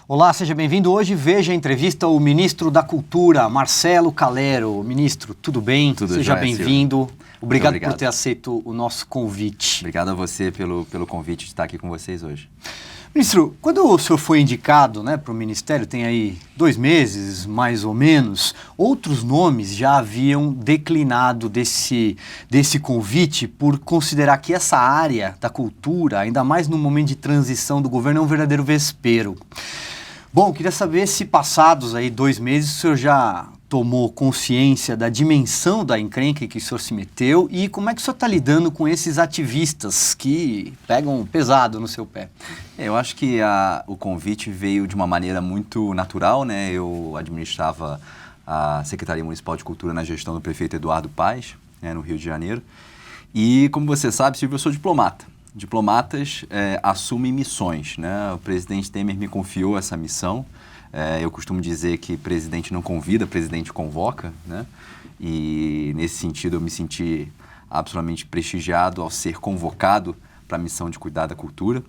Olá, seja bem-vindo. Hoje veja a entrevista ao ministro da Cultura, Marcelo Calero. Ministro, tudo bem? Tudo Seja jóia, bem-vindo. Obrigado por ter aceito o nosso convite. Obrigado a você pelo convite de estar aqui com vocês hoje. Ministro, quando o senhor foi indicado para o Ministério, tem aí 2 meses, mais ou menos, outros nomes já haviam declinado desse convite por considerar que essa área da cultura, ainda mais no momento de transição do governo, é um verdadeiro vespeiro. Bom, queria saber se passados aí 2 meses o senhor já tomou consciência da dimensão da encrenca que o senhor se meteu e como é que o senhor está lidando com esses ativistas que pegam pesado no seu pé? Eu acho que o convite veio de uma maneira muito natural, né? Eu administrava a Secretaria Municipal de Cultura na gestão do prefeito Eduardo Paes, né, no Rio de Janeiro. E, como você sabe, Silvio, eu sou diplomata. Diplomatas assumem missões, né? O presidente Temer me confiou essa missão. Eu costumo dizer que presidente não convida, presidente convoca, né? E, nesse sentido, eu me senti absolutamente prestigiado ao ser convocado para a missão de cuidar da cultura.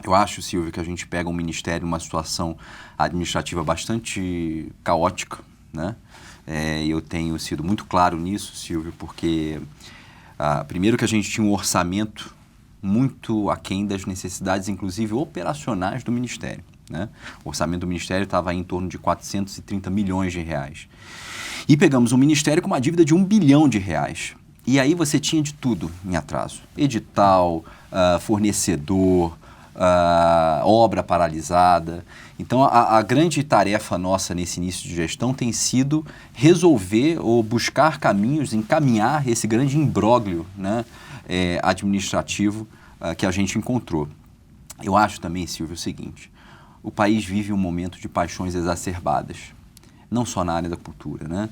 Eu acho, Silvio, que a gente pega um ministério numa situação administrativa bastante caótica, né? E eu tenho sido muito claro nisso, Silvio, porque, primeiro, que a gente tinha um orçamento muito aquém das necessidades, inclusive operacionais do Ministério, né? O orçamento do Ministério estava em torno de 430 milhões de reais. E pegamos um Ministério com uma dívida de 1 bilhão de reais. E aí você tinha de tudo em atraso. Edital, fornecedor, obra paralisada. Então, a grande tarefa nossa nesse início de gestão tem sido resolver ou buscar caminhos, encaminhar esse grande imbróglio, né, administrativo que a gente encontrou. Eu acho também, Silvio, o seguinte: o país vive um momento de paixões exacerbadas, não só na área da cultura, né?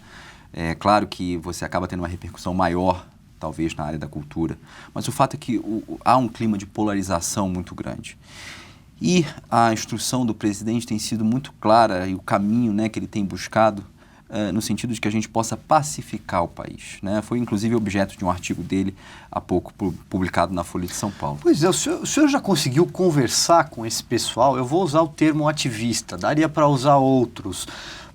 É claro que você acaba tendo uma repercussão maior, talvez, na área da cultura, mas o fato é que há um clima de polarização muito grande. E a instrução do presidente tem sido muito clara, e o caminho, né, que ele tem buscado, no sentido de que a gente possa pacificar o país, né? Foi, inclusive, objeto de um artigo dele há pouco publicado na Folha de São Paulo. Pois é, o senhor já conseguiu conversar com esse pessoal? Eu vou usar o termo ativista, daria para usar outros,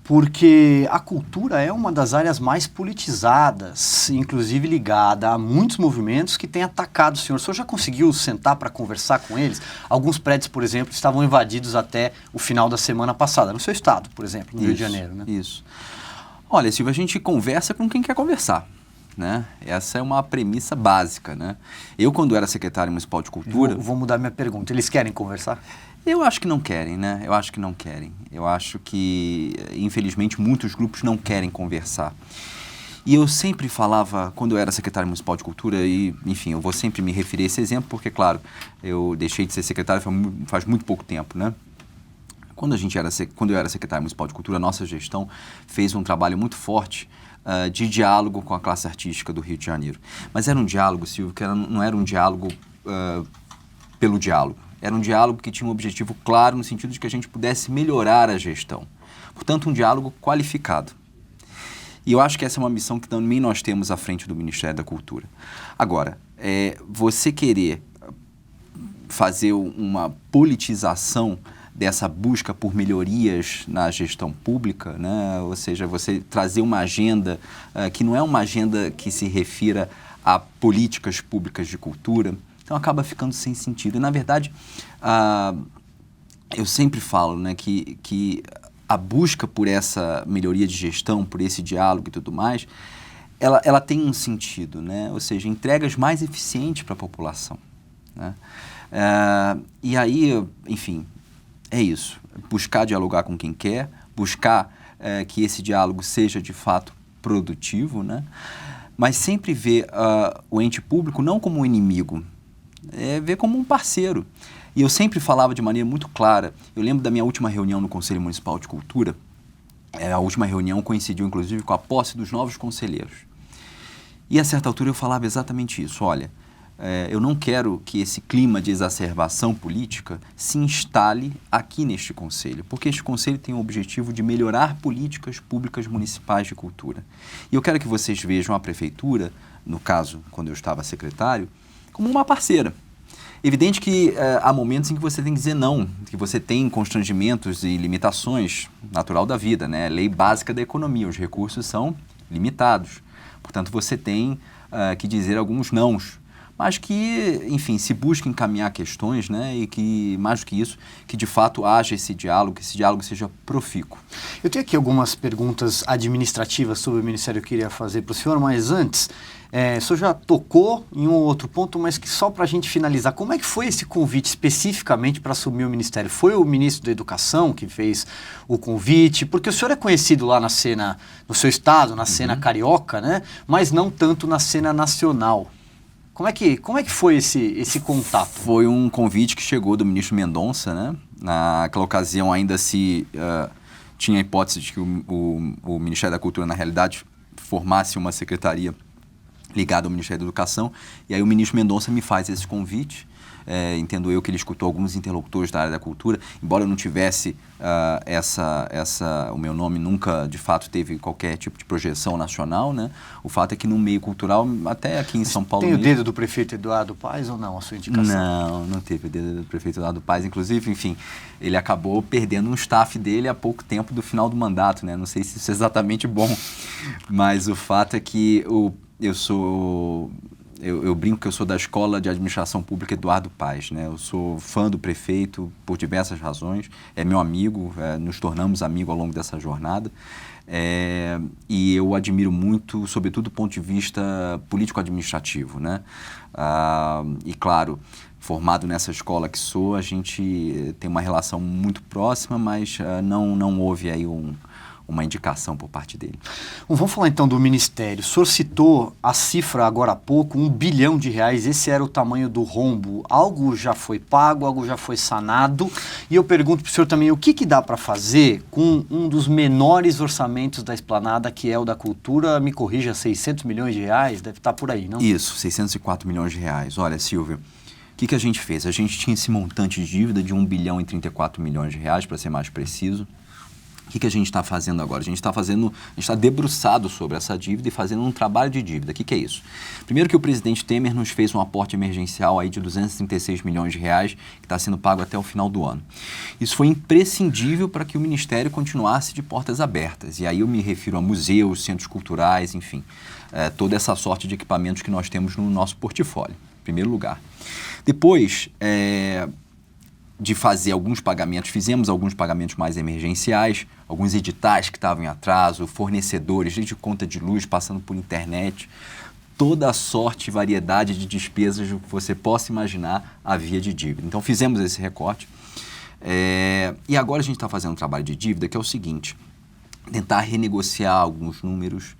porque a cultura é uma das áreas mais politizadas, inclusive ligada a muitos movimentos que têm atacado o senhor. O senhor já conseguiu sentar para conversar com eles? Alguns prédios, por exemplo, estavam invadidos até o final da semana passada, no seu estado, por exemplo, no Rio de Janeiro, né? Isso. Olha, Silvio, a gente conversa com quem quer conversar, né? Essa é uma premissa básica, né? Eu, quando era secretário municipal de cultura... Vou mudar minha pergunta. Eles querem conversar? Eu acho que não querem, né? Eu acho que não querem. Eu acho que, infelizmente, muitos grupos não querem conversar. E eu sempre falava, quando eu era secretário municipal de cultura, e, enfim, eu vou sempre me referir a esse exemplo, porque, claro, eu deixei de ser secretário faz muito pouco tempo, né? Quando eu era secretário municipal de cultura, a nossa gestão fez um trabalho muito forte de diálogo com a classe artística do Rio de Janeiro. Mas era um diálogo, Silvio, que não era um diálogo pelo diálogo. Era um diálogo que tinha um objetivo claro no sentido de que a gente pudesse melhorar a gestão. Portanto, um diálogo qualificado. E eu acho que essa é uma missão que também nós temos à frente do Ministério da Cultura. Agora, você querer fazer uma politização dessa busca por melhorias na gestão pública, né? Ou seja, você trazer uma agenda que não é uma agenda que se refira a políticas públicas de cultura, então acaba ficando sem sentido. E, na verdade, eu sempre falo, né, que a busca por essa melhoria de gestão, por esse diálogo e tudo mais, ela tem um sentido, né? Ou seja, entregas mais eficientes para a população, né? E aí, enfim, é isso. Buscar dialogar com quem quer, buscar que esse diálogo seja de fato produtivo, né? Mas sempre ver o ente público não como um inimigo, ver como um parceiro. E eu sempre falava de maneira muito clara. Eu lembro da minha última reunião no Conselho Municipal de Cultura. A última reunião coincidiu, inclusive, com a posse dos novos conselheiros. E, a certa altura, eu falava exatamente isso. Olha, eu não quero que esse clima de exacerbação política se instale aqui neste Conselho, porque este Conselho tem o objetivo de melhorar políticas públicas municipais de cultura. E eu quero que vocês vejam a Prefeitura, no caso, quando eu estava secretário, como uma parceira. Evidente que há momentos em que você tem que dizer não, que você tem constrangimentos e limitações, natural da vida, né? Lei básica da economia, os recursos são limitados. Portanto, você tem que dizer alguns nãos, mas que, enfim, se busca encaminhar questões, né? E que, mais do que isso, que de fato haja esse diálogo, que esse diálogo seja profícuo. Eu tenho aqui algumas perguntas administrativas sobre o Ministério que eu queria fazer para o senhor, mas antes, o senhor já tocou em um outro ponto, mas que só para a gente finalizar, como é que foi esse convite especificamente para assumir o Ministério? Foi o ministro da Educação que fez o convite? Porque o senhor é conhecido lá na cena, no seu estado, na cena carioca, né? Mas não tanto na cena nacional. Como é que foi esse contato? Foi um convite que chegou do ministro Mendonça, né? Naquela ocasião ainda se tinha a hipótese de que o Ministério da Cultura, na realidade, formasse uma secretaria ligada ao Ministério da Educação. E aí o ministro Mendonça me faz esse convite. Entendo eu que ele escutou alguns interlocutores da área da cultura, embora eu não tivesse o meu nome nunca, de fato, teve qualquer tipo de projeção nacional, né? O fato é que no meio cultural, até aqui em São Paulo Tem o mesmo, dedo do prefeito Eduardo Paes ou não, a sua indicação? não teve o dedo do prefeito Eduardo Paes. Inclusive, enfim, ele acabou perdendo um staff dele há pouco tempo do final do mandato, né? Não sei se isso é exatamente bom, mas o fato é que eu brinco que eu sou da Escola de Administração Pública Eduardo Paes, né? Eu sou fã do prefeito por diversas razões, é meu amigo, nos tornamos amigos ao longo dessa jornada, e eu admiro muito, sobretudo do ponto de vista político-administrativo, né? E claro, formado nessa escola que sou, a gente tem uma relação muito próxima, mas não houve aí uma indicação por parte dele. Bom, vamos falar então do Ministério. O senhor citou a cifra agora há pouco, R$1 bilhão. Esse era o tamanho do rombo. Algo já foi pago, algo já foi sanado. E eu pergunto para o senhor também, o que dá para fazer com um dos menores orçamentos da Esplanada, que é o da Cultura? Me corrija, R$600 milhões, deve estar por aí, não? Isso, R$604 milhões. Olha, Silvio, o que a gente fez? A gente tinha esse montante de dívida de R$1 bilhão e 34 milhões, para ser mais preciso. O que a gente está fazendo agora? A gente está debruçado sobre essa dívida e fazendo um trabalho de dívida. O que é isso? Primeiro que o presidente Temer nos fez um aporte emergencial aí de 236 milhões de reais, que está sendo pago até o final do ano. Isso foi imprescindível para que o Ministério continuasse de portas abertas. E aí eu me refiro a museus, centros culturais, enfim, toda essa sorte de equipamentos que nós temos no nosso portfólio, em primeiro lugar. Depois, de fazer alguns pagamentos, fizemos alguns pagamentos mais emergenciais, alguns editais que estavam em atraso, fornecedores, desde conta de luz, passando por internet, toda a sorte e variedade de despesas que você possa imaginar havia de dívida. Então fizemos esse recorte e agora a gente está fazendo um trabalho de dívida que é o seguinte: tentar renegociar alguns números,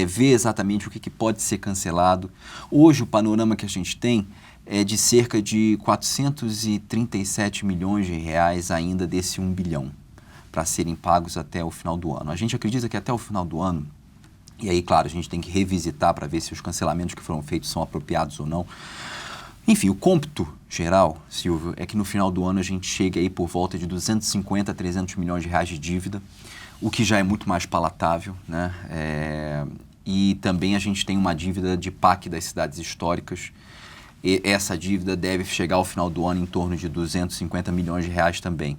ver exatamente o que pode ser cancelado. Hoje o panorama que a gente tem é de cerca de 437 milhões de reais ainda desse 1 bilhão para serem pagos até o final do ano. A gente acredita que até o final do ano, e aí, claro, a gente tem que revisitar para ver se os cancelamentos que foram feitos são apropriados ou não. Enfim, o cômputo geral, Silvio, é que no final do ano a gente chegue aí por volta de 250 a 300 milhões de reais de dívida, o que já é muito mais palatável, né? E também a gente tem uma dívida de PAC das cidades históricas. E essa dívida deve chegar ao final do ano em torno de 250 milhões de reais também.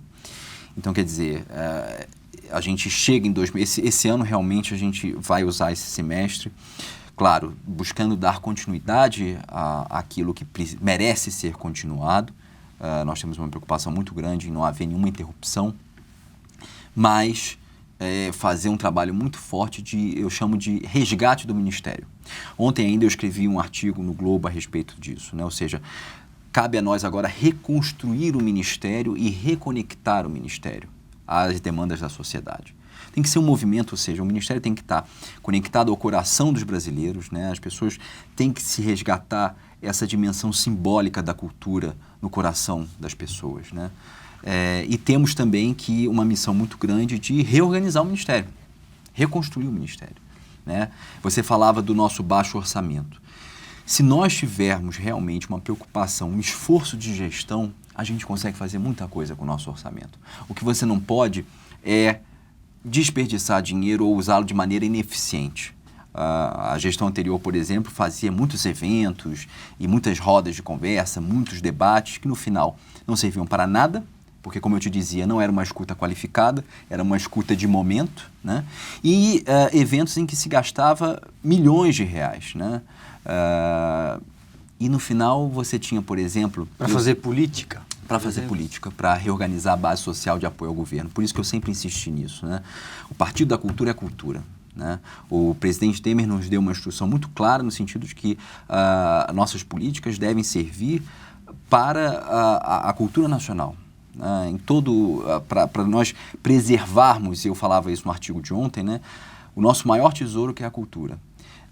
Então, quer dizer, a gente chega em esse ano realmente a gente vai usar esse semestre, claro, buscando dar continuidade àquilo que merece ser continuado. Nós temos uma preocupação muito grande em não haver nenhuma interrupção, mas fazer um trabalho muito forte eu chamo de resgate do Ministério. Ontem ainda eu escrevi um artigo no Globo a respeito disso, né? Ou seja, cabe a nós agora reconstruir o Ministério e reconectar o Ministério às demandas da sociedade. Tem que ser um movimento, ou seja, o Ministério tem que estar conectado ao coração dos brasileiros, né? As pessoas têm que se resgatar essa dimensão simbólica da cultura no coração das pessoas, né? E temos também uma missão muito grande de reorganizar o Ministério, reconstruir o Ministério, né? Você falava do nosso baixo orçamento. Se nós tivermos realmente uma preocupação, um esforço de gestão, a gente consegue fazer muita coisa com o nosso orçamento. O que você não pode é desperdiçar dinheiro ou usá-lo de maneira ineficiente. A gestão anterior, por exemplo, fazia muitos eventos e muitas rodas de conversa, muitos debates que no final não serviam para nada, porque, como eu te dizia, não era uma escuta qualificada, era uma escuta de momento, né? E eventos em que se gastava milhões de reais, né? E no final você tinha, por exemplo... Para fazer política? Para fazer política, para reorganizar a base social de apoio ao governo. Por isso que eu sempre insisti nisso, né? O Partido da Cultura é cultura. Né? O presidente Temer nos deu uma instrução muito clara no sentido de que nossas políticas devem servir para a cultura nacional. Em todo, para nós preservarmos, e eu falava isso no artigo de ontem, né? O nosso maior tesouro que é a cultura,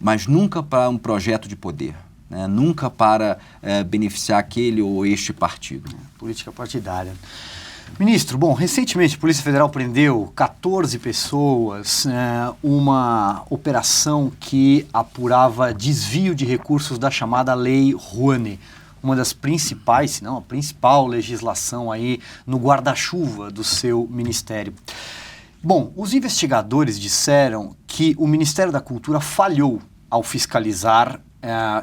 mas nunca para um projeto de poder. Né? Nunca para beneficiar aquele ou este partido. Política partidária. Ministro, bom, recentemente a Polícia Federal prendeu 14 pessoas, uma operação que apurava desvio de recursos da chamada Lei Rouanet, uma das principais, se não a principal legislação aí no guarda-chuva do seu ministério. Bom, os investigadores disseram que o Ministério da Cultura falhou ao fiscalizar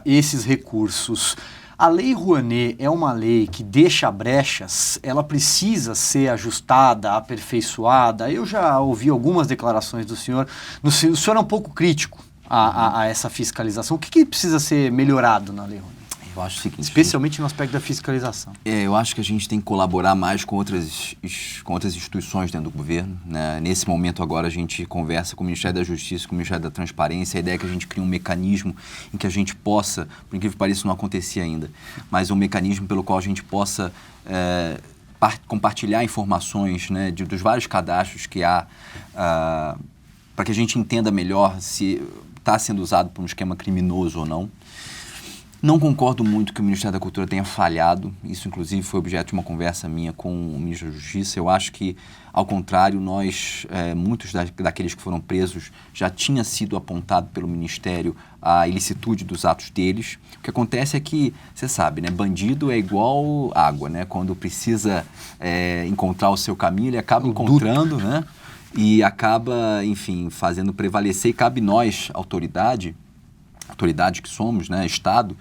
esses recursos. A Lei Rouanet é uma lei que deixa brechas, ela precisa ser ajustada, aperfeiçoada. Eu já ouvi algumas declarações do senhor. O senhor é um pouco crítico a essa fiscalização. O que precisa ser melhorado na Lei Rouanet? Eu acho o seguinte, especialmente no aspecto da fiscalização. Eu acho que a gente tem que colaborar mais com outras instituições dentro do governo. Né? Nesse momento agora a gente conversa com o Ministério da Justiça, com o Ministério da Transparência. A ideia é que a gente crie um mecanismo em que a gente possa, por incrível que pareça, isso não acontecia ainda, mas um mecanismo pelo qual a gente possa compartilhar informações, né, dos vários cadastros que há, para que a gente entenda melhor se está sendo usado por um esquema criminoso ou não. Não concordo muito que o Ministério da Cultura tenha falhado. Isso, inclusive, foi objeto de uma conversa minha com o Ministro da Justiça. Eu acho que, ao contrário, muitos daqueles que foram presos já tinha sido apontado pelo Ministério a ilicitude dos atos deles. O que acontece é que, você sabe, né, bandido é igual água, né? Quando precisa encontrar o seu caminho, ele acaba encontrando, né? E acaba, enfim, fazendo prevalecer. E cabe nós, autoridade que somos, né, Estado,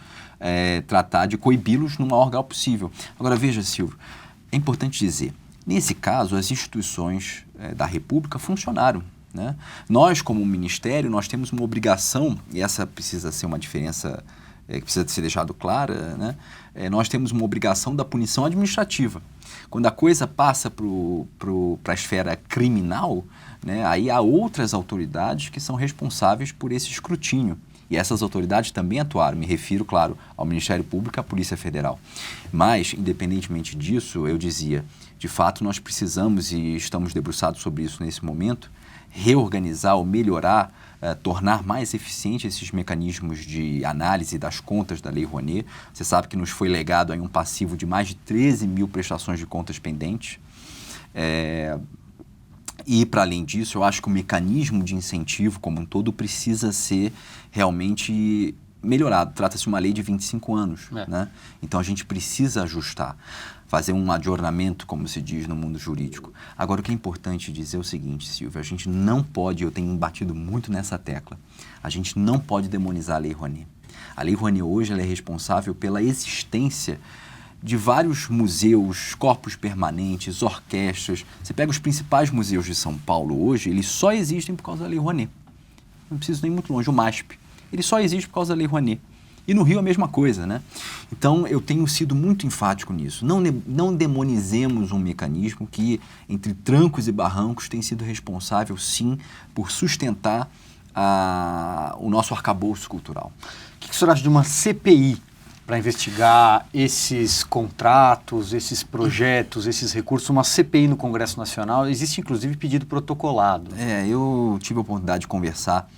tratar de coibi-los no maior grau possível. Agora, veja, Silvio, é importante dizer, nesse caso, as instituições da República funcionaram. Né? Nós, como Ministério, nós temos uma obrigação, e essa precisa ser uma diferença que precisa ser deixado clara, né? Nós temos uma obrigação da punição administrativa. Quando a coisa passa para a esfera criminal, né, aí há outras autoridades que são responsáveis por esse escrutínio. E essas autoridades também atuaram, me refiro, claro, ao Ministério Público e à Polícia Federal. Mas, independentemente disso, eu dizia, de fato nós precisamos, e estamos debruçados sobre isso nesse momento, reorganizar ou melhorar, tornar mais eficientes esses mecanismos de análise das contas da Lei Rouanet. Você sabe que nos foi legado aí um passivo de mais de 13 mil prestações de contas pendentes. E, para além disso, eu acho que o mecanismo de incentivo como um todo precisa ser realmente melhorado. Trata-se de uma lei de 25 anos. Né? Então, a gente precisa ajustar, fazer um adornamento, como se diz no mundo jurídico. Agora, o que é importante dizer é o seguinte, Silvio, a gente não pode, eu tenho batido muito nessa tecla, a gente não pode demonizar a Lei Rouanet. A Lei Rouanet hoje ela é responsável pela existência de vários museus, corpos permanentes, orquestras. Você pega os principais museus de São Paulo hoje, eles só existem por causa da Lei Rouanet. Não preciso nem muito longe, o MASP. Ele só existe por causa da Lei Rouanet. E no Rio a mesma coisa, né? Então, eu tenho sido muito enfático nisso. Não demonizemos um mecanismo que, entre trancos e barrancos, tem sido responsável, sim, por sustentar o nosso arcabouço cultural. O que o senhor acha de uma CPI para investigar esses contratos, esses projetos, esses recursos, uma CPI no Congresso Nacional? Existe, inclusive, pedido protocolado. Eu tive a oportunidade de conversar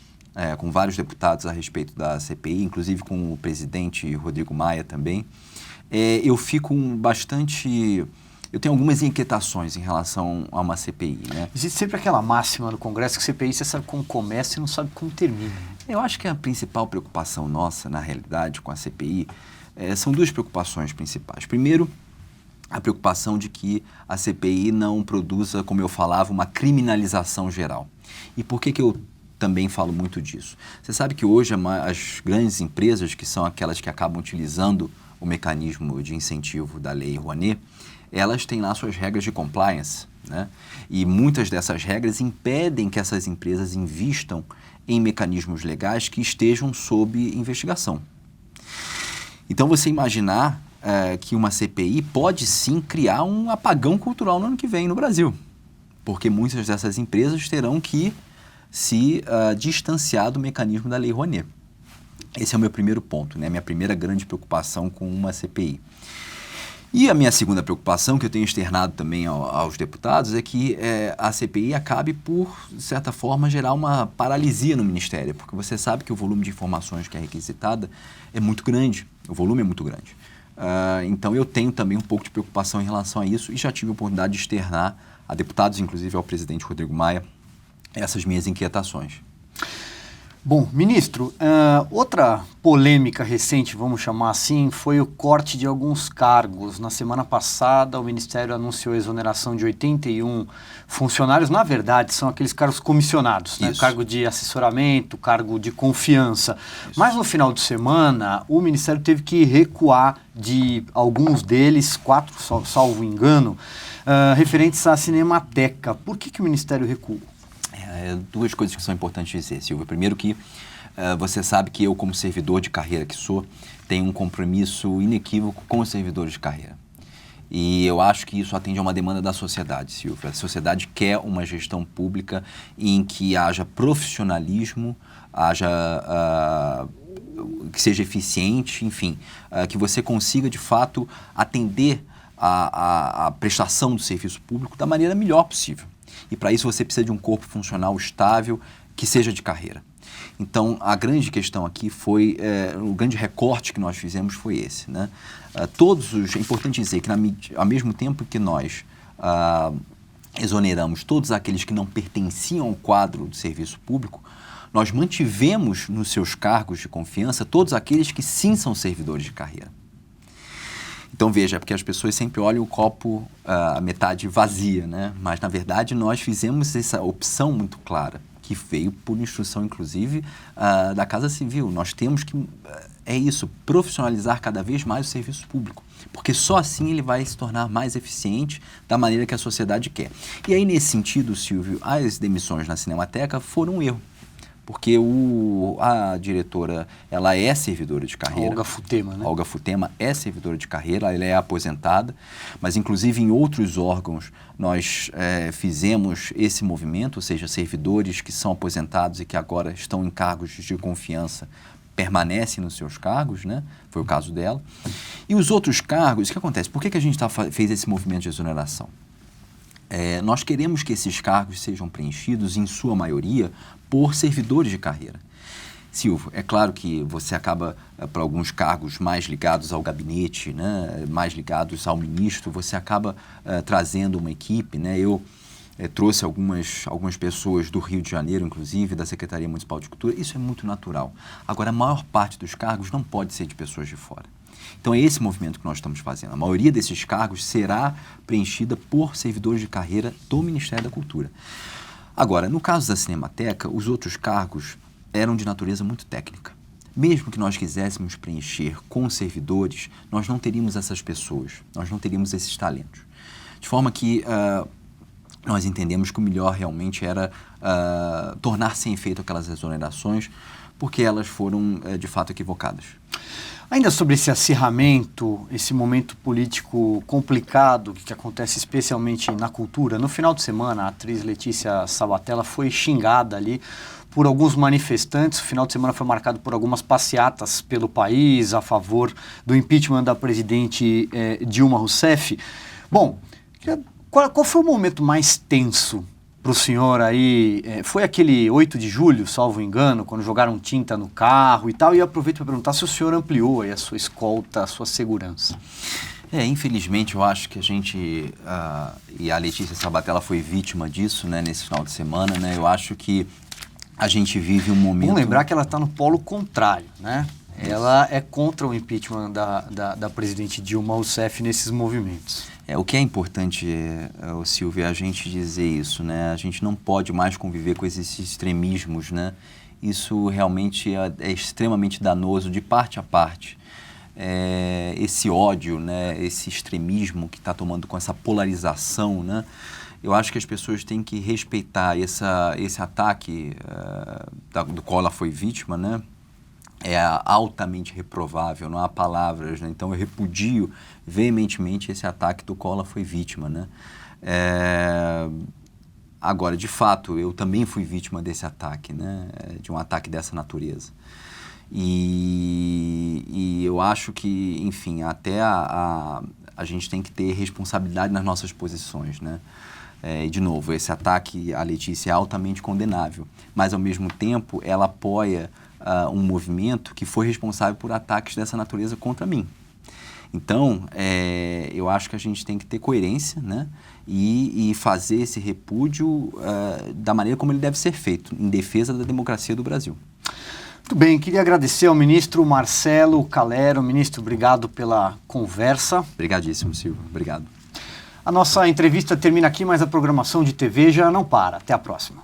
com vários deputados a respeito da CPI, inclusive com o presidente Rodrigo Maia também. Eu fico bastante... Eu tenho algumas inquietações em relação a uma CPI, né? Existe sempre aquela máxima no Congresso que CPI você sabe como começa e não sabe como termina. Eu acho que a principal preocupação nossa, na realidade, com a CPI, são duas preocupações principais. Primeiro, a preocupação de que a CPI não produza, como eu falava, uma criminalização geral. E por que eu também falo muito disso. Você sabe que hoje as grandes empresas, que são aquelas que acabam utilizando o mecanismo de incentivo da Lei Rouanet, elas têm lá suas regras de compliance, né? E muitas dessas regras impedem que essas empresas invistam em mecanismos legais que estejam sob investigação. Então, você imaginar que uma CPI pode sim criar um apagão cultural no ano que vem no Brasil, porque muitas dessas empresas terão que se distanciar do mecanismo da Lei Rouanet. Esse é o meu primeiro ponto, né? Minha primeira grande preocupação com uma CPI. E a minha segunda preocupação, que eu tenho externado também aos deputados, é que a CPI acabe por, de certa forma, gerar uma paralisia no Ministério, porque você sabe que o volume de informações que é requisitada é muito grande, o volume é muito grande. Então eu tenho também um pouco de preocupação em relação a isso e já tive a oportunidade de externar a deputados, inclusive ao presidente Rodrigo Maia, essas minhas inquietações. Bom, ministro, outra polêmica recente, vamos chamar assim, foi o corte de alguns cargos. Na semana passada, o Ministério anunciou a exoneração de 81 funcionários. Na verdade, são aqueles cargos comissionados, né? Cargo de assessoramento, cargo de confiança. Isso. Mas no final de semana, o Ministério teve que recuar de alguns deles, 4, salvo engano, referentes à Cinemateca. Por que o Ministério recuou? Duas coisas que são importantes dizer, Silvio. Primeiro que você sabe que eu, como servidor de carreira que sou, tenho um compromisso inequívoco com os servidores de carreira. E eu acho que isso atende a uma demanda da sociedade, Silvio. A sociedade quer uma gestão pública em que haja profissionalismo, que seja eficiente, enfim, que você consiga, de fato, atender a prestação do serviço público da maneira melhor possível. E para isso você precisa de um corpo funcional estável que seja de carreira. Então, a grande questão aqui foi, o grande recorte que nós fizemos foi esse, né? É importante dizer que ao mesmo tempo que nós exoneramos todos aqueles que não pertenciam ao quadro do serviço público, nós mantivemos nos seus cargos de confiança todos aqueles que sim são servidores de carreira. Então, veja, porque as pessoas sempre olham o copo a metade vazia, né? Mas, na verdade, nós fizemos essa opção muito clara, que veio por instrução, inclusive, da Casa Civil. Nós temos que, profissionalizar cada vez mais o serviço público, porque só assim ele vai se tornar mais eficiente da maneira que a sociedade quer. E aí, nesse sentido, Silvio, as demissões na Cinemateca foram um erro. Porque a diretora, ela é servidora de carreira. Olga Futema, né? Olga Futema é servidora de carreira, ela é aposentada, mas inclusive em outros órgãos nós fizemos esse movimento, ou seja, servidores que são aposentados e que agora estão em cargos de confiança permanecem nos seus cargos, né? Foi o caso dela. E os outros cargos, o que acontece? Por que a gente fez esse movimento de exoneração? Nós queremos que esses cargos sejam preenchidos, em sua maioria, por servidores de carreira. Silvio, é claro que você acaba, para alguns cargos mais ligados ao gabinete, né, mais ligados ao ministro, você acaba trazendo uma equipe, né? Eu trouxe algumas pessoas do Rio de Janeiro, inclusive, da Secretaria Municipal de Cultura. Isso é muito natural. Agora, a maior parte dos cargos não pode ser de pessoas de fora. Então, é esse movimento que nós estamos fazendo. A maioria desses cargos será preenchida por servidores de carreira do Ministério da Cultura. Agora, no caso da Cinemateca, os outros cargos eram de natureza muito técnica. Mesmo que nós quiséssemos preencher com servidores, nós não teríamos essas pessoas, nós não teríamos esses talentos. De forma que nós entendemos que o melhor realmente era tornar sem efeito aquelas exonerações, porque elas foram, de fato, equivocadas. Ainda sobre esse acirramento, esse momento político complicado que acontece especialmente na cultura, no final de semana a atriz Letícia Sabatella foi xingada ali por alguns manifestantes. O final de semana foi marcado por algumas passeatas pelo país a favor do impeachment da presidente Dilma Rousseff. Bom, qual foi o momento mais tenso para o senhor aí? Foi aquele 8 de julho, salvo engano, quando jogaram tinta no carro e tal, e eu aproveito para perguntar se o senhor ampliou aí a sua escolta, a sua segurança. Infelizmente, eu acho que a gente, e a Letícia Sabatella foi vítima disso, né, nesse final de semana, né? Eu acho que a gente vive um momento... Vamos lembrar que ela está no polo contrário, né? Ela é contra o impeachment da presidente Dilma Rousseff nesses movimentos. O que é importante, Silvia, é a gente dizer isso, né? A gente não pode mais conviver com esses extremismos, né? Isso realmente é extremamente danoso de parte a parte. Esse ódio, né? Esse extremismo que está tomando com essa polarização, né? Eu acho que as pessoas têm que respeitar esse ataque do qual ela foi vítima, né? É altamente reprovável, não há palavras, né? Então eu repudio veementemente esse ataque do qual ela foi vítima, né? Agora, de fato, eu também fui vítima desse ataque, né? De um ataque dessa natureza. E eu acho que, enfim, até a gente tem que ter responsabilidade nas nossas posições, né? E, de novo, esse ataque à Letícia é altamente condenável, mas, ao mesmo tempo, ela apoia um movimento que foi responsável por ataques dessa natureza contra mim. Então, eu acho que a gente tem que ter coerência, né? E fazer esse repúdio da maneira como ele deve ser feito, em defesa da democracia do Brasil. Muito bem, queria agradecer ao ministro Marcelo Calero. Ministro, obrigado pela conversa. Obrigadíssimo, Silvio. Obrigado. A nossa entrevista termina aqui, mas a programação de TV já não para. Até a próxima.